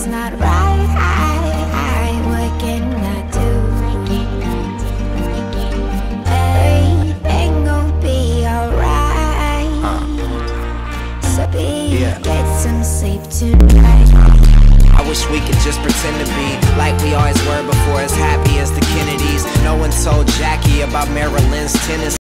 not right. What can I do? Everything gon' be alright. So get some sleep tonight. I wish we could just pretend to be like we always were before, as happy as the Kennedys. No one told Jackie about Maryland's tennis.